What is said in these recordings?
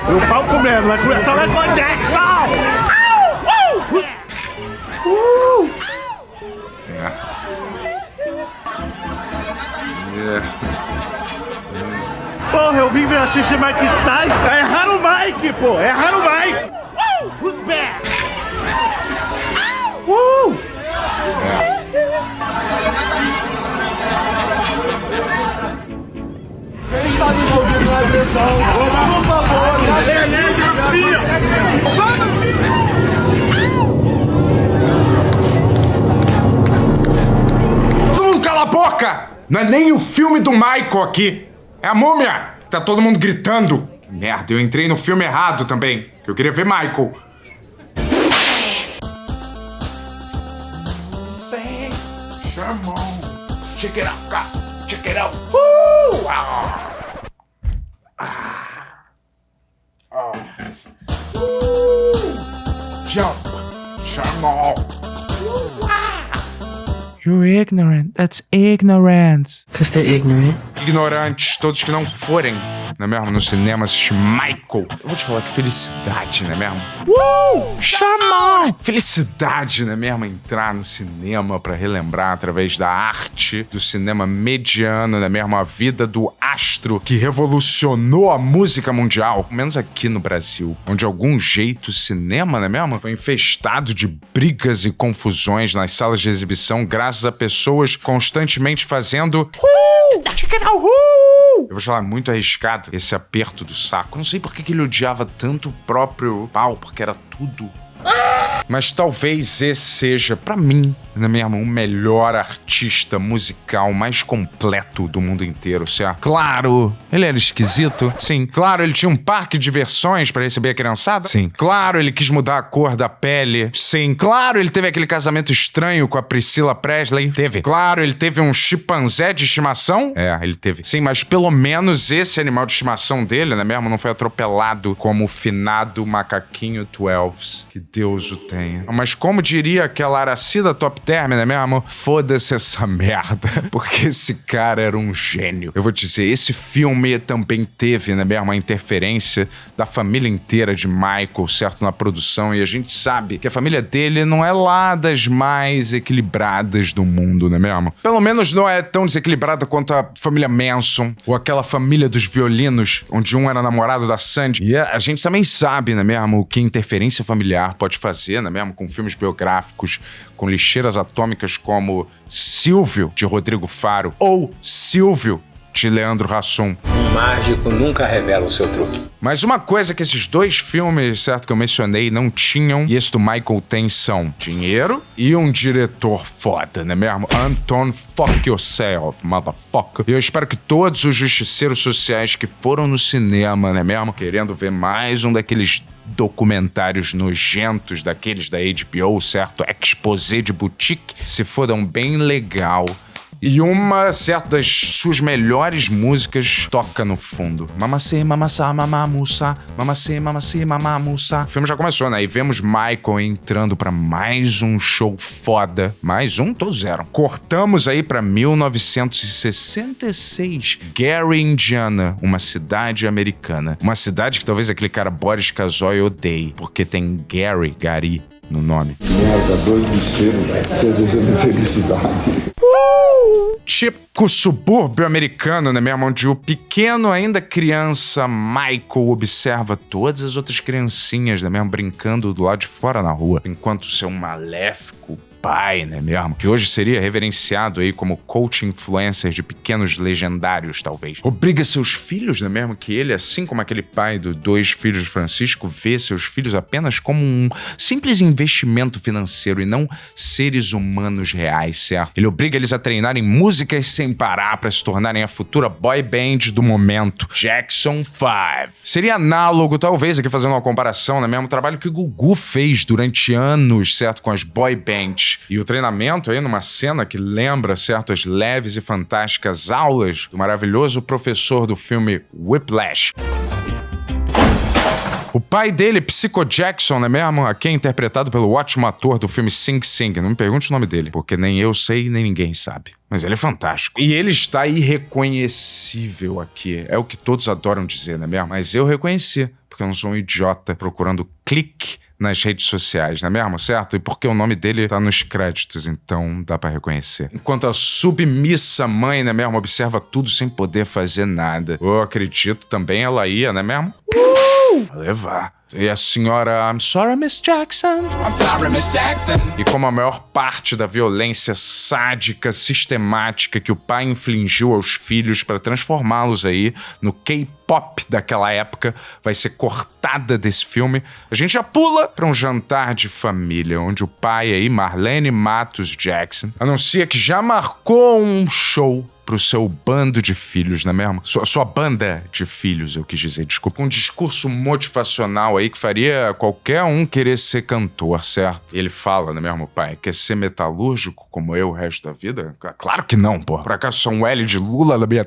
O pau comendo, vai começar o Michael Jackson! Porra, eu vim ver assistir Mike Tyson. Erraram o Mike, pô! Erraram o Mike! Who's back? Quem está me envolvido na agressão? Por favor, todo mundo cala a boca! Não é nem o filme do Michael aqui. É a múmia! Tá todo mundo gritando. Merda, eu entrei no filme errado também. Eu queria ver Michael. Chamou. Check it out, cara. Check it out. Jump. Chamou. You're ignorant. That's ignorance. Because they're ignorant. Ignorantes, todos que não forem, não é mesmo? No cinema assistir Michael. Eu vou te falar que felicidade, não é mesmo? Chamou! Felicidade, não é mesmo? Entrar no cinema pra relembrar através da arte do cinema mediano, não é mesmo? A vida do astro que revolucionou a música mundial. Pelo menos aqui no Brasil, onde de algum jeito o cinema, não é mesmo? Foi infestado de brigas e confusões nas salas de exibição graças a pessoas constantemente fazendo eu vou falar, muito arriscado esse aperto do saco. Não sei por que ele odiava tanto o próprio pau, porque era tudo. Mas talvez esse seja, pra mim, não é mesmo, o melhor artista musical mais completo do mundo inteiro, certo? Claro, ele era esquisito. Sim. Claro, ele tinha um parque de diversões pra receber a criançada. Sim. Claro, ele quis mudar a cor da pele. Sim. Claro, ele teve aquele casamento estranho com a Priscilla Presley. Teve. Claro, ele teve um chimpanzé de estimação. Ele teve. Sim, mas pelo menos esse animal de estimação dele, não é mesmo, não foi atropelado como o finado macaquinho Twelves. Que Deus o tenha. Mas como diria aquela Aracida Top Term, né mesmo? Foda-se essa merda. Porque esse cara era um gênio. Eu vou te dizer, esse filme também teve, né mesmo, a interferência da família inteira de Michael, certo? Na produção. E a gente sabe que a família dele não é lá das mais equilibradas do mundo, né mesmo? Pelo menos não é tão desequilibrada quanto a família Manson. Ou aquela família dos violinos, onde um era namorado da Sandy. E a gente também sabe, né mesmo, o que interferência familiar pode fazer, né mesmo, com filmes biográficos, com lixeiras atômicas como Silvio, de Rodrigo Faro, ou Silvio, de Leandro Hassum. Um mágico nunca revela o seu truque. Mas uma coisa que esses dois filmes, certo, que eu mencionei, não tinham, e esse do Michael tem, são dinheiro e um diretor foda, não é mesmo? Anton Fuck Yourself, motherfucker. E eu espero que todos os justiceiros sociais que foram no cinema, não é mesmo, querendo ver mais um daqueles documentários nojentos daqueles da HBO, certo? Exposé de boutique, se fodam bem legal. E uma, certo, das suas melhores músicas toca no fundo. Mamacê, mamassá, mamamussa, mamacê, mamacê, mamamussa. O filme já começou, né? E vemos Michael entrando pra mais um show foda. Mais um? Todos eram. Cortamos aí pra 1966. Gary, Indiana, uma cidade americana. Uma cidade que talvez aquele cara Boris Kazoy odeie, porque tem Gary no nome. Merda, dois bicheiros desejando felicidade. Típico subúrbio americano, né mesmo? Onde o pequeno, ainda criança, Michael observa todas as outras criancinhas, né mesmo? Brincando do lado de fora na rua. Enquanto seu maléfico pai, né mesmo? Que hoje seria reverenciado aí como coach influencer de pequenos legendários, talvez. Obriga seus filhos, né mesmo? Que ele, assim como aquele pai dos 2 filhos de Francisco, vê seus filhos apenas como um simples investimento financeiro e não seres humanos reais, certo? Ele obriga eles a treinarem músicas sem parar para se tornarem a futura boy band do momento, Jackson 5. Seria análogo, talvez, aqui fazendo uma comparação, né mesmo? O trabalho que o Gugu fez durante anos, certo? Com as boy bands. E o treinamento aí numa cena que lembra, certo, as leves e fantásticas aulas do maravilhoso professor do filme Whiplash. O pai dele, Psycho Jackson, não é mesmo? Aqui é interpretado pelo ótimo ator do filme Sing Sing. Não me pergunte o nome dele, porque nem eu sei, nem ninguém sabe. Mas ele é fantástico. E ele está irreconhecível aqui. É o que todos adoram dizer, não é mesmo? Mas eu reconheci, porque eu não sou um idiota procurando clique nas redes sociais, não é mesmo? Certo? E porque o nome dele tá nos créditos, então dá pra reconhecer. Enquanto a submissa mãe, não é mesmo? Observa tudo sem poder fazer nada. Eu acredito também ela ia, não é mesmo? Levar. E a senhora I'm sorry, Miss Jackson. I'm sorry, Miss Jackson. E como a maior parte da violência sádica, sistemática que o pai infligiu aos filhos para transformá-los aí no K-pop daquela época vai ser cortada desse filme, a gente já pula para um jantar de família, onde o pai aí, Marlene Matos Jackson, anuncia que já marcou um show pro seu bando de filhos, não é mesmo? Sua banda de filhos, eu quis dizer, desculpa. Um discurso motivacional aí que faria qualquer um querer ser cantor, certo? E ele fala, não é mesmo, pai? Quer ser metalúrgico como eu o resto da vida? Claro que não, pô. Por acaso sou um L de Lula na minha...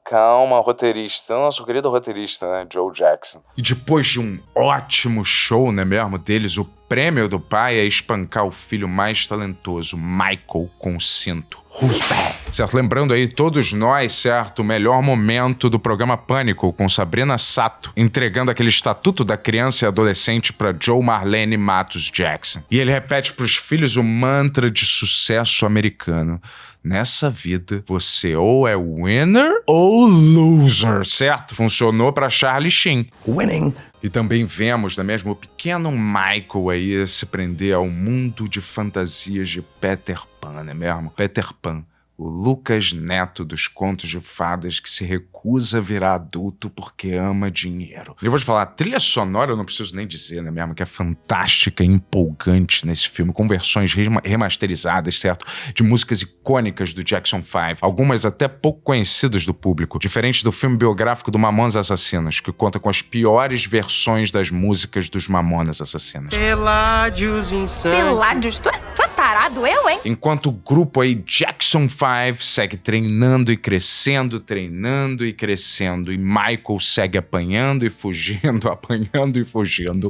Calma, roteirista. Nosso querido roteirista, né? Joe Jackson. E depois de um ótimo show, né mesmo, deles, o prêmio do pai é espancar o filho mais talentoso, Michael, com o cinto. Who's bad? Certo? Lembrando aí, todos nós, certo? O melhor momento do programa Pânico, com Sabrina Sato, entregando aquele estatuto da criança e adolescente pra Joe Marlene Matos Jackson. E ele repete pros filhos o mantra de sucesso americano. Nessa vida, você ou é winner ou loser, certo? Funcionou pra Charlie Sheen. Winning. E também vemos, não é mesmo, o pequeno Michael aí se prender ao mundo de fantasias de Peter Pan, não é mesmo? Peter Pan, o Lucas Neto dos contos de fadas que se recusa a virar adulto porque ama dinheiro. Eu vou te falar, a trilha sonora eu não preciso nem dizer, né mesmo? Que é fantástica e empolgante nesse filme, com versões remasterizadas, certo? De músicas icônicas do Jackson 5, algumas até pouco conhecidas do público, diferente do filme biográfico do Mamonas Assassinas, que conta com as piores versões das músicas dos Mamonas Assassinas. Peládios insanos. Peládios? Tu é tarado, eu, hein? Enquanto o grupo aí, Jackson 5, segue treinando e crescendo, treinando e crescendo, e Michael segue apanhando e fugindo, apanhando e fugindo,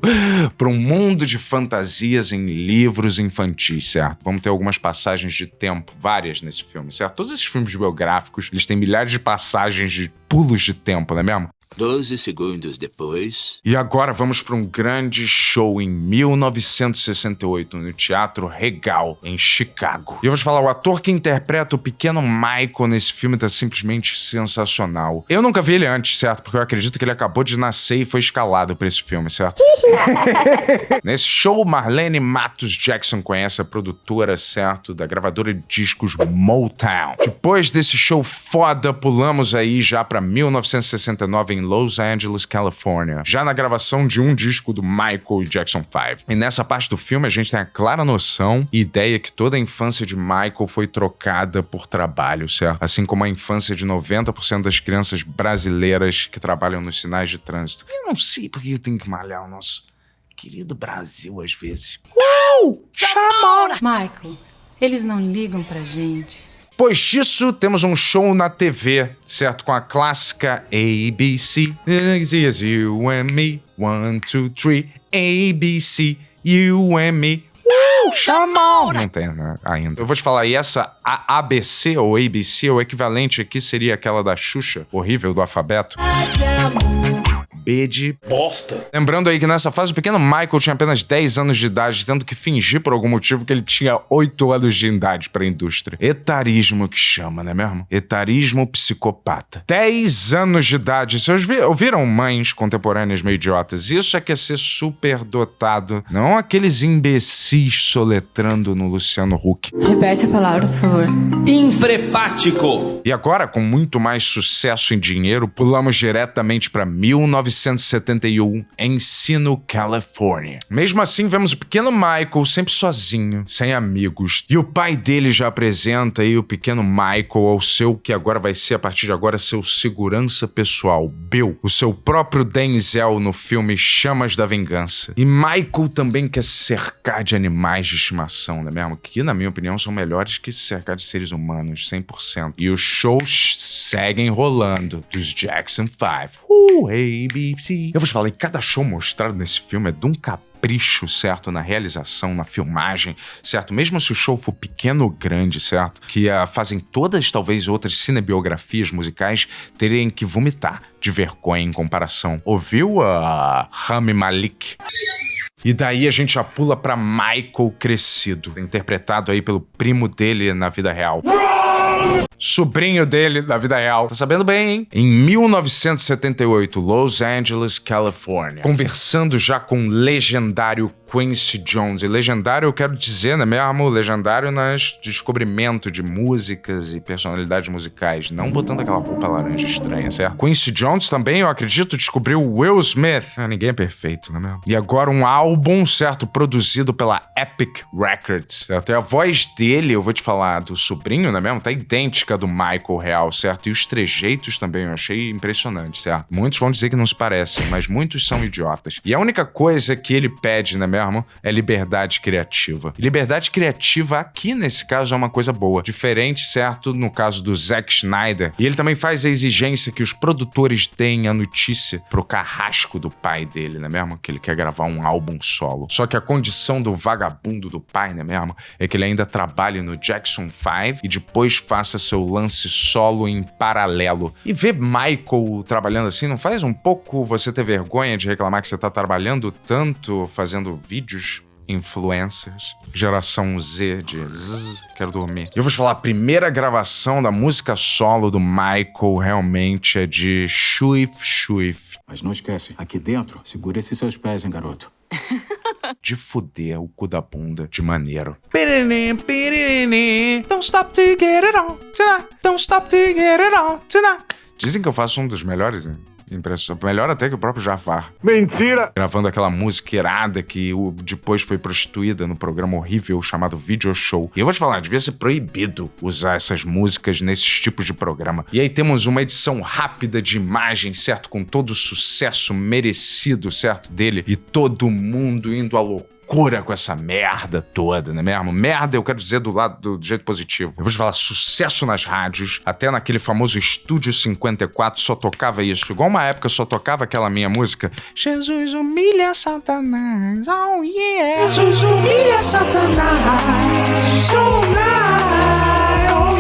para um mundo de fantasias em livros infantis, certo? Vamos ter algumas passagens de tempo, várias nesse filme, certo? Todos esses filmes biográficos, eles têm milhares de passagens de pulos de tempo, não é mesmo? 12 segundos depois... E agora vamos para um grande show em 1968, no Teatro Regal, em Chicago. E eu vou te falar, o ator que interpreta o pequeno Michael nesse filme tá simplesmente sensacional. Eu nunca vi ele antes, certo? Porque eu acredito que ele acabou de nascer e foi escalado para esse filme, certo? Nesse show, Marlene Matos Jackson conhece a produtora, certo? Da gravadora de discos Motown. Depois desse show foda, pulamos aí já para 1969 em Los Angeles, Califórnia, já na gravação de um disco do Michael e Jackson 5. E nessa parte do filme a gente tem a clara noção e ideia que toda a infância de Michael foi trocada por trabalho, certo? Assim como a infância de 90% das crianças brasileiras que trabalham nos sinais de trânsito. Eu não sei porque eu tenho que malhar o nosso querido Brasil às vezes. Uau! Chamora! Michael, eles não ligam pra gente. Depois disso, temos um show na TV, certo? Com a clássica ABC. It's you and me. 1, 2, 3. ABC. You and me. Chamou! Não tem, né, ainda. Eu vou te falar, e essa ABC ou ABC, o equivalente aqui seria aquela da Xuxa, horrível do alfabeto. B de bosta. Lembrando aí que nessa fase o pequeno Michael tinha apenas 10 anos de idade, tendo que fingir por algum motivo que ele tinha 8 anos de idade pra indústria. Etarismo que chama, não é mesmo? Etarismo psicopata. 10 anos de idade. Vocês ouviram mães contemporâneas meio idiotas? Isso é que é ser superdotado. Não aqueles imbecis soletrando no Luciano Huck. Repete a palavra, por favor. Infrepático. E agora, com muito mais sucesso em dinheiro, pulamos diretamente pra 1969 1971, em Encino, Califórnia. Mesmo assim, vemos o pequeno Michael sempre sozinho, sem amigos. E o pai dele já apresenta aí o pequeno Michael ao seu, que agora vai ser, a partir de agora, seu segurança pessoal, Bill. O seu próprio Denzel no filme Chamas da Vingança. E Michael também quer se cercar de animais de estimação, não é mesmo? Que, na minha opinião, são melhores que se cercar de seres humanos, 100%. E os shows seguem rolando dos Jackson 5. ABC. Eu vos falei, cada show mostrado nesse filme é de um capricho, certo? Na realização, na filmagem, certo? Mesmo se o show for pequeno ou grande, certo? Que fazem todas, talvez, outras cinebiografias musicais terem que vomitar de vergonha em comparação. Ouviu a Rami Malek? E daí a gente já pula pra Michael crescido, interpretado aí pelo primo dele na vida real. Sobrinho dele na vida real. Tá sabendo bem, hein? Em 1978, Los Angeles, Califórnia. Conversando já com o legendário Quincy Jones. E legendário, eu quero dizer, né mesmo? Legendário nas descobrimento de músicas e personalidades musicais. Não botando aquela roupa laranja estranha, certo? Quincy Jones também, eu acredito, descobriu Will Smith. Ninguém é perfeito, não é mesmo? E agora um álbum, certo? Produzido pela Epic Records, certo? E a voz dele, eu vou te falar, do sobrinho, não é mesmo? Tá idêntica do Michael real, certo? E os trejeitos também, eu achei impressionante, certo? Muitos vão dizer que não se parecem, mas muitos são idiotas. E a única coisa que ele pede, não é mesmo? É liberdade criativa. E liberdade criativa aqui, nesse caso, é uma coisa boa. Diferente, certo, no caso do Zack Snyder. E ele também faz a exigência que os produtores deem a notícia pro carrasco do pai dele, não é mesmo? Que ele quer gravar um álbum solo. Só que a condição do vagabundo do pai, não é mesmo? É que ele ainda trabalhe no Jackson 5 e depois faça seu lance solo em paralelo. E ver Michael trabalhando assim não faz um pouco você ter vergonha de reclamar que você tá trabalhando tanto fazendo vídeos, influencers, geração Z de quero dormir. Eu vou te falar, a primeira gravação da música solo do Michael realmente é de Shuif Shuif. Mas não esquece, aqui dentro, segura esses seus pés, hein, garoto. De fuder o cu da bunda de maneiro. Don't stop to get it on tonight. Don't stop to get it on tonight. Dizem que eu faço um dos melhores, né? Melhor até que o próprio Jafar. Mentira! Gravando aquela música irada que depois foi prostituída no programa horrível chamado Video Show. E eu vou te falar, devia ser proibido usar essas músicas nesses tipos de programa. E aí temos uma edição rápida de imagem, certo? Com todo o sucesso merecido, certo? Dele. E todo mundo indo à loucura com essa merda toda, não é mesmo? Merda, eu quero dizer do lado do jeito positivo. Eu vou te falar, sucesso nas rádios, até naquele famoso Estúdio 54 só tocava isso. Igual uma época só tocava aquela minha música. Jesus humilha Satanás, oh yeah. Jesus humilha Satanás, oh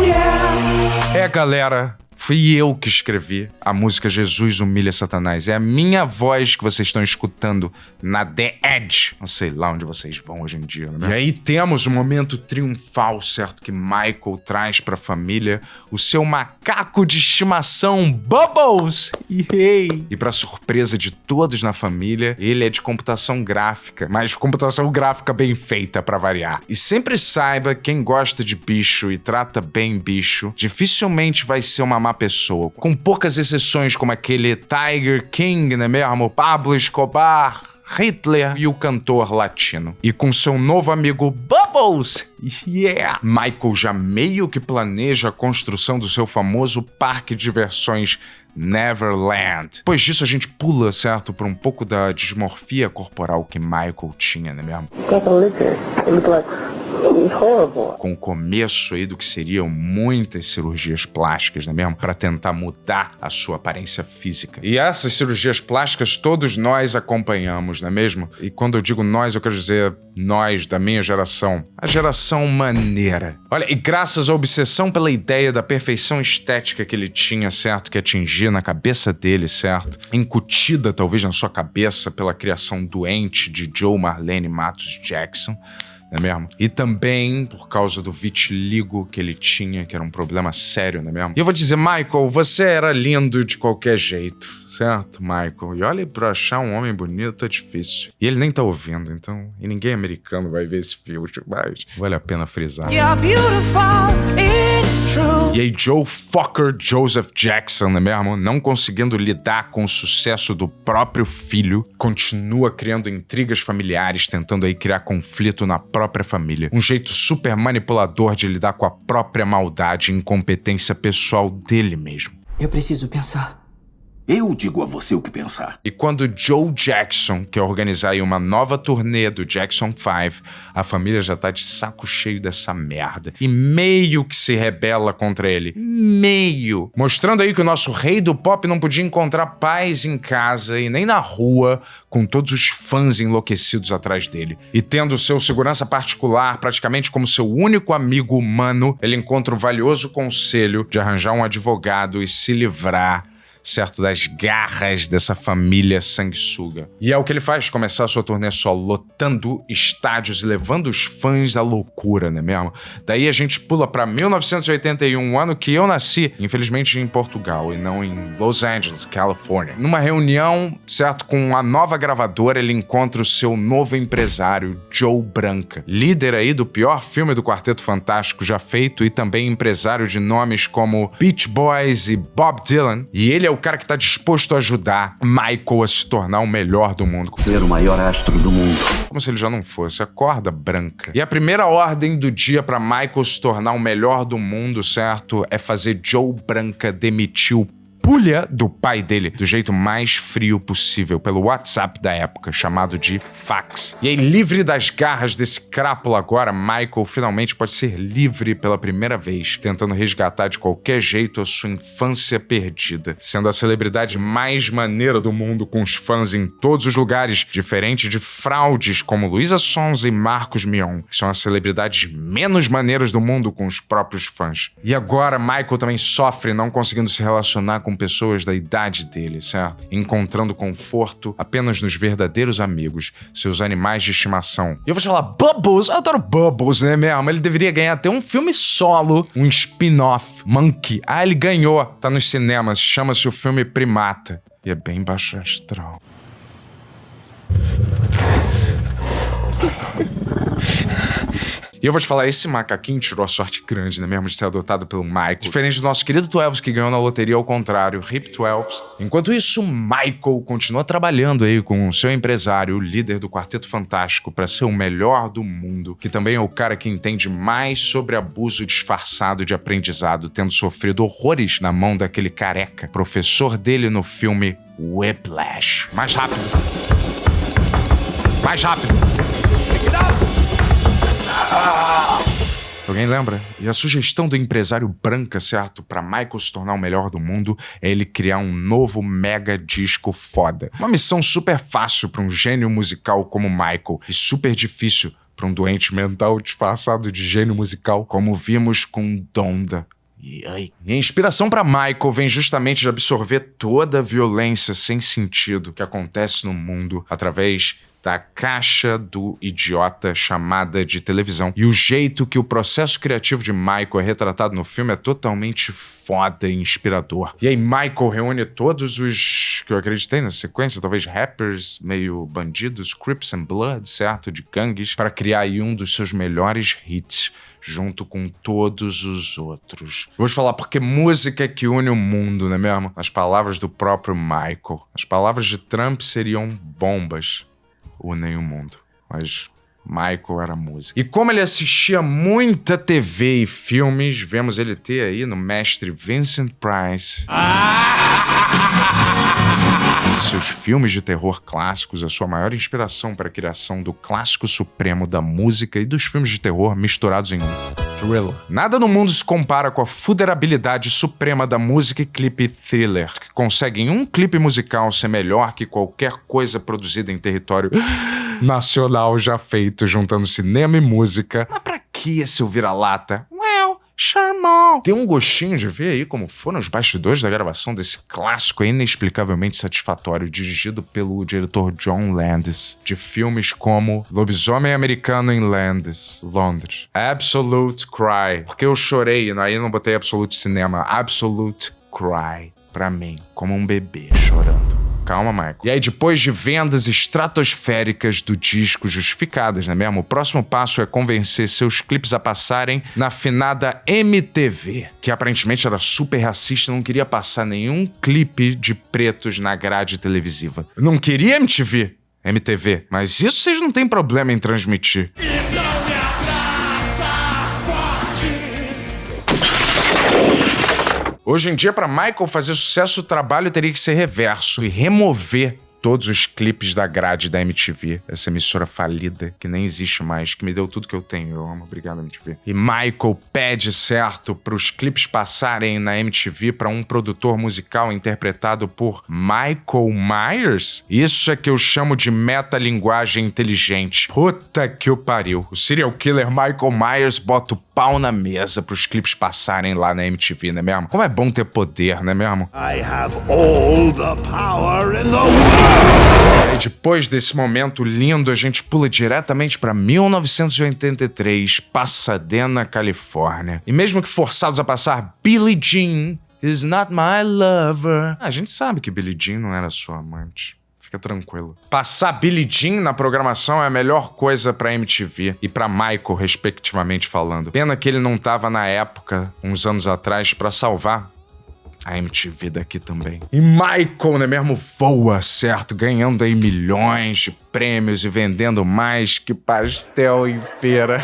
yeah. Galera, fui eu que escrevi a música Jesus Humilha Satanás. É a minha voz que vocês estão escutando na The Edge. Não sei lá onde vocês vão hoje em dia, né? E aí temos o momento triunfal, certo? Que Michael traz pra família o seu macaco de estimação, Bubbles! Yay! E pra surpresa de todos na família, ele é de computação gráfica, mas computação gráfica bem feita pra variar. E sempre saiba, quem gosta de bicho e trata bem bicho, dificilmente vai ser uma má pessoa. Com poucas exceções como aquele Tiger King, né mesmo? Pablo Escobar, Hitler e o cantor latino. E com seu novo amigo Bubbles, yeah! Michael já meio que planeja a construção do seu famoso parque de diversões Neverland. Depois disso a gente pula, certo, por um pouco da dismorfia corporal que Michael tinha, né mesmo? Com o começo aí do que seriam muitas cirurgias plásticas, não é mesmo? Pra tentar mudar a sua aparência física. E essas cirurgias plásticas todos nós acompanhamos, não é mesmo? E quando eu digo nós, eu quero dizer nós, da minha geração. A geração maneira. Olha, e graças à obsessão pela ideia da perfeição estética que ele tinha, certo? Que atingia na cabeça dele, certo? Incutida, talvez, na sua cabeça pela criação doente de Joe Marlene Matos Jackson. Não é mesmo? E também por causa do vitiligo que ele tinha, que era um problema sério, não é mesmo? E eu vou dizer, Michael, você era lindo de qualquer jeito, certo, Michael? E olha, pra achar um homem bonito é difícil. E ele nem tá ouvindo, então... E ninguém americano vai ver esse filme, mas vale a pena frisar. You're beautiful, it's true. E aí Joe Fucker Joseph Jackson, não é mesmo? Não conseguindo lidar com o sucesso do próprio filho, continua criando intrigas familiares, tentando aí criar conflito na própria família. Um jeito super manipulador de lidar com a própria maldade e incompetência pessoal dele mesmo. Eu preciso pensar. Eu digo a você o que pensar. E quando Joe Jackson quer organizar aí uma nova turnê do Jackson 5, a família já tá de saco cheio dessa merda. E meio que se rebela contra ele. Meio. Mostrando aí que o nosso rei do pop não podia encontrar paz em casa e nem na rua, com todos os fãs enlouquecidos atrás dele. E tendo seu segurança particular praticamente como seu único amigo humano, ele encontra o valioso conselho de arranjar um advogado e se livrar, certo, das garras dessa família sanguessuga. E é o que ele faz, começar a sua turnê solo, lotando estádios e levando os fãs à loucura, não é mesmo? Daí a gente pula pra 1981, um ano que eu nasci, infelizmente em Portugal e não em Los Angeles, Califórnia. Numa reunião, certo, com a nova gravadora, ele encontra o seu novo empresário, Joe Branca, líder aí do pior filme do Quarteto Fantástico já feito e também empresário de nomes como Beach Boys e Bob Dylan. E ele é o cara que tá disposto a ajudar Michael a se tornar o melhor do mundo. Ser o maior astro do mundo. Como se ele já não fosse. Acorda, Branca. E a primeira ordem do dia pra Michael se tornar o melhor do mundo, certo? É fazer Joe Branca demitir o pulha do pai dele do jeito mais frio possível, pelo WhatsApp da época, chamado de fax. E aí, livre das garras desse crápula agora, Michael finalmente pode ser livre pela primeira vez, tentando resgatar de qualquer jeito a sua infância perdida, sendo a celebridade mais maneira do mundo, com os fãs em todos os lugares, diferente de fraudes como Luísa Sonza e Marcos Mion, que são as celebridades menos maneiras do mundo com os próprios fãs. E agora, Michael também sofre não conseguindo se relacionar com pessoas da idade dele, certo? Encontrando conforto apenas nos verdadeiros amigos, seus animais de estimação. E eu vou te falar, Bubbles, eu adoro Bubbles, né mesmo? Ele deveria ganhar até um filme solo, um spin-off, Monkey. Ah, ele ganhou, tá nos cinemas, chama-se o filme Primata. E é bem baixo astral. E eu vou te falar, esse macaquinho tirou a sorte grande, né mesmo, de ser adotado pelo Michael. Diferente do nosso querido Twelves, que ganhou na loteria ao contrário, Rip Twelves. Enquanto isso, Michael continua trabalhando aí com o seu empresário, o líder do Quarteto Fantástico, pra ser o melhor do mundo, que também é o cara que entende mais sobre abuso disfarçado de aprendizado, tendo sofrido horrores na mão daquele careca, professor dele no filme Whiplash. Mais rápido. Mais rápido. Alguém lembra? E a sugestão do empresário Branca, certo, pra Michael se tornar o melhor do mundo, é ele criar um novo mega disco foda. Uma missão super fácil pra um gênio musical como Michael e super difícil pra um doente mental disfarçado de gênio musical, como vimos com Donda. E a inspiração pra Michael vem justamente de absorver toda a violência sem sentido que acontece no mundo através da caixa do idiota chamada de televisão. E o jeito que o processo criativo de Michael é retratado no filme é totalmente foda e inspirador. E aí Michael reúne todos os que eu acreditei na sequência, talvez rappers, meio bandidos, Crips and Blood, certo? De gangues, para criar aí um dos seus melhores hits, junto com todos os outros. Vou te falar, porque música é que une o mundo, não é mesmo? As palavras do próprio Michael. As palavras de Trump seriam bombas. Unem o mundo. Mas Michael era música. E como ele assistia muita TV e filmes, vemos ele ter aí no mestre Vincent Price. Seus filmes de terror clássicos, a sua maior inspiração para a criação do clássico supremo da música e dos filmes de terror misturados em um. Thriller. Nada no mundo se compara com a fuderabilidade suprema da música e clipe Thriller, que consegue em um clipe musical ser melhor que qualquer coisa produzida em território nacional já feito, juntando cinema e música. Mas pra que esse vira-lata? Charmão. Tem um gostinho de ver aí como foram os bastidores da gravação desse clássico inexplicavelmente satisfatório, dirigido pelo diretor John Landis, de filmes como Lobisomem Americano em Londres, Absolute Cry, porque eu chorei, aí não botei Absolute Cinema, Absolute Cry, pra mim, como um bebê chorando. Calma, Michael. E aí, depois de vendas estratosféricas do disco justificadas, não é mesmo? O próximo passo é convencer seus clipes a passarem na finada MTV, que aparentemente era super racista, não queria passar nenhum clipe de pretos na grade televisiva. Não queria MTV, mas isso vocês não têm problema em transmitir. Hoje em dia, para Michael fazer sucesso, o trabalho teria que ser reverso e remover todos os clipes da grade da MTV, essa emissora falida que nem existe mais, que me deu tudo que eu tenho. Eu amo, obrigado, MTV. E Michael pede, certo, para os clipes passarem na MTV para um produtor musical interpretado por Michael Myers? Isso é que eu chamo de metalinguagem inteligente. Puta que o pariu. O serial killer Michael Myers bota o pau na mesa para os clipes passarem lá na MTV, não é mesmo? Como é bom ter poder, não é mesmo? I have all the power in the world! E depois desse momento lindo, a gente pula diretamente para 1983, Pasadena, Califórnia. E mesmo que forçados a passar Billie Jean is not my lover, a gente sabe que Billie Jean não era sua amante. Fica tranquilo. Passar Billie Jean na programação é a melhor coisa pra MTV e pra Michael, respectivamente falando. Pena que ele não tava na época, uns anos atrás, pra salvar a MTV daqui também. E Michael, né mesmo, voa, certo? Ganhando aí milhões de prêmios e vendendo mais que pastel em feira.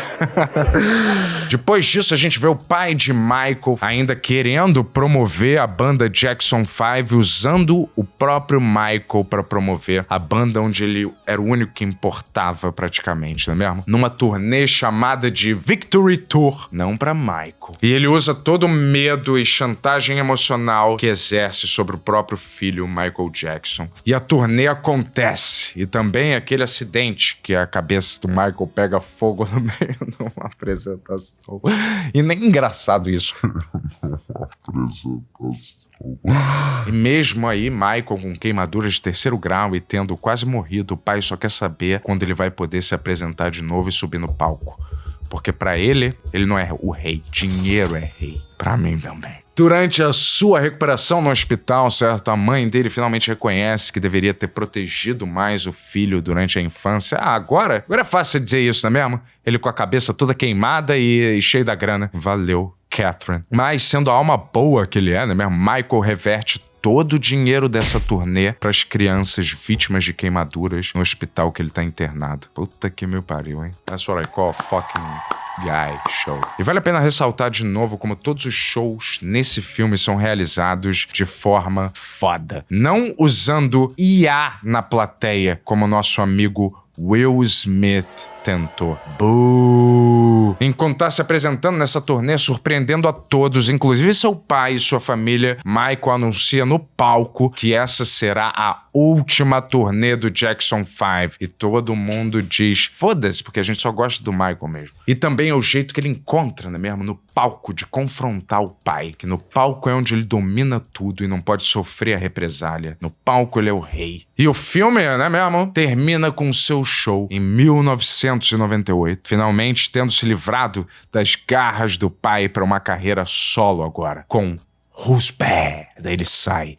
Depois disso, a gente vê o pai de Michael ainda querendo promover a banda Jackson 5, usando o próprio Michael pra promover a banda onde ele era o único que importava praticamente, não é mesmo? Numa turnê chamada de Victory Tour, não pra Michael. E ele usa todo o medo e chantagem emocional que exerce sobre o próprio filho, Michael Jackson. E a turnê acontece. E também aquele acidente que a cabeça do Michael pega fogo no meio de uma apresentação. E nem engraçado isso. E mesmo aí, Michael com queimaduras de 3º grau e tendo quase morrido, o pai só quer saber quando ele vai poder se apresentar de novo e subir no palco. Porque pra ele não é o rei. Dinheiro é rei. Pra mim também. Durante a sua recuperação no hospital, certo? A mãe dele finalmente reconhece que deveria ter protegido mais o filho durante a infância. Agora é fácil dizer isso, não é mesmo? Ele com a cabeça toda queimada e cheio da grana. Valeu, Catherine. Mas sendo a alma boa que ele é, não é mesmo? Michael reverte todo o dinheiro dessa turnê para as crianças vítimas de queimaduras no hospital que ele tá internado. Puta que me pariu, hein? That's what I call fucking guy show. E vale a pena ressaltar de novo como todos os shows nesse filme são realizados de forma foda. Não usando IA na plateia, como nosso amigo Will Smith tentou. Boo! Enquanto tá se apresentando nessa turnê, surpreendendo a todos, inclusive seu pai e sua família, Michael anuncia no palco que essa será a última turnê do Jackson 5. E todo mundo diz, foda-se, porque a gente só gosta do Michael mesmo. E também é o jeito que ele encontra, né mesmo, no palco, de confrontar o pai. Que no palco é onde ele domina tudo e não pode sofrer a represália. No palco ele é o rei. E o filme, né mesmo, termina com seu show em 1998, finalmente tendo se livrado das garras do pai para uma carreira solo agora, com Who's Bad? Daí ele sai,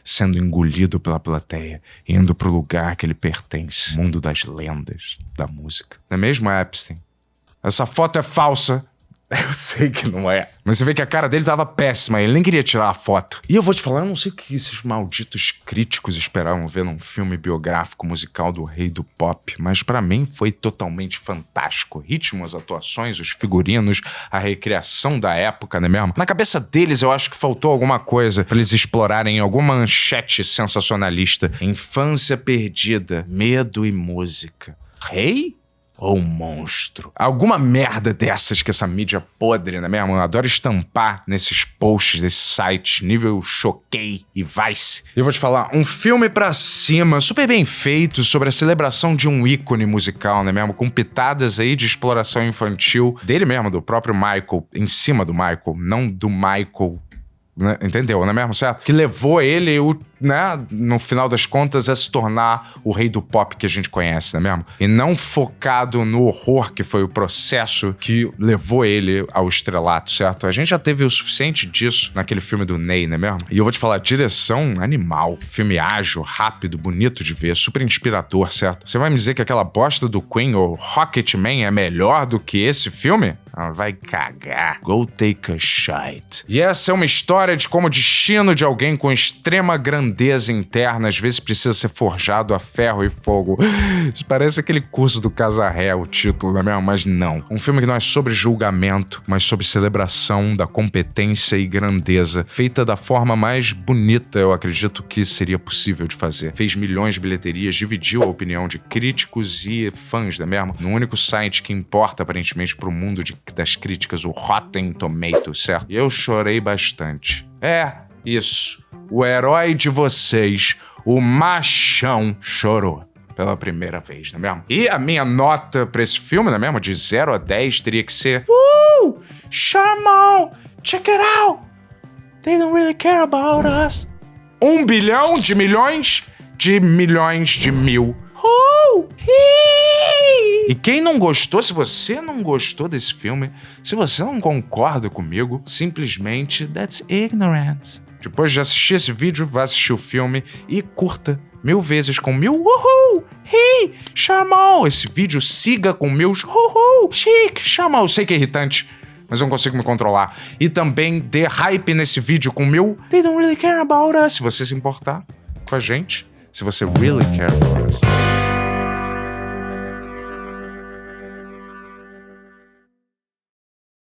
sendo engolido pela plateia, indo pro lugar que ele pertence, mundo das lendas da música. Não é mesmo, Epstein? Essa foto é falsa. Eu sei que não é. Mas você vê que a cara dele tava péssima, ele nem queria tirar a foto. E eu vou te falar, eu não sei o que esses malditos críticos esperavam ver num filme biográfico musical do rei do pop, mas pra mim foi totalmente fantástico. Ritmo, as atuações, os figurinos, a recriação da época, não é mesmo? Na cabeça deles eu acho que faltou alguma coisa pra eles explorarem alguma manchete sensacionalista. Infância perdida, medo e música. Rei? Ou monstro? Alguma merda dessas que essa mídia podre, né mesmo? Eu adoro estampar nesses posts, desses sites, nível Choquei e Vice. E eu vou te falar, um filme pra cima, super bem feito, sobre a celebração de um ícone musical, né mesmo? Com pitadas aí de exploração infantil dele mesmo, do próprio Michael, em cima do Michael, não do Michael né? Entendeu, não é mesmo, certo? Que levou ele, né, no final das contas, a se tornar o rei do pop que a gente conhece, não é mesmo? E não focado no horror que foi o processo que levou ele ao estrelato, certo? A gente já teve o suficiente disso naquele filme do Ney, não é mesmo? E eu vou te falar, direção animal. Filme ágil, rápido, bonito de ver, super inspirador, certo? Você vai me dizer que aquela bosta do Queen ou Rocketman é melhor do que esse filme? Ah, vai cagar. Go take a shite. E essa é uma história de como o destino de alguém com extrema grandeza interna às vezes precisa ser forjado a ferro e fogo. Isso parece aquele curso do Casarré, o título, não é mesmo? Mas não. Um filme que não é sobre julgamento, mas sobre celebração da competência e grandeza, feita da forma mais bonita, eu acredito que seria possível de fazer. Fez milhões de bilheterias, dividiu a opinião de críticos e fãs, não é mesmo? No único site que importa aparentemente pro mundo das críticas, o Rotten Tomatoes, certo? E eu chorei bastante. É, isso. O herói de vocês, o machão, chorou pela primeira vez, não é mesmo? E a minha nota pra esse filme, não é mesmo? De 0 a 10 teria que ser Shamon! Check it out! They don't really care about us. 1 bilhão de milhões de milhões de mil. E quem não gostou, se você não gostou desse filme, se você não concorda comigo, simplesmente that's ignorance. Depois de assistir esse vídeo, vá assistir o filme e curta 1000 vezes com 1000 chamou esse vídeo, siga com meus chique, chamou. Eu sei que é irritante, mas eu não consigo me controlar. E também dê hype nesse vídeo com meu they don't really care about us, se você se importar com a gente, se você really care about us.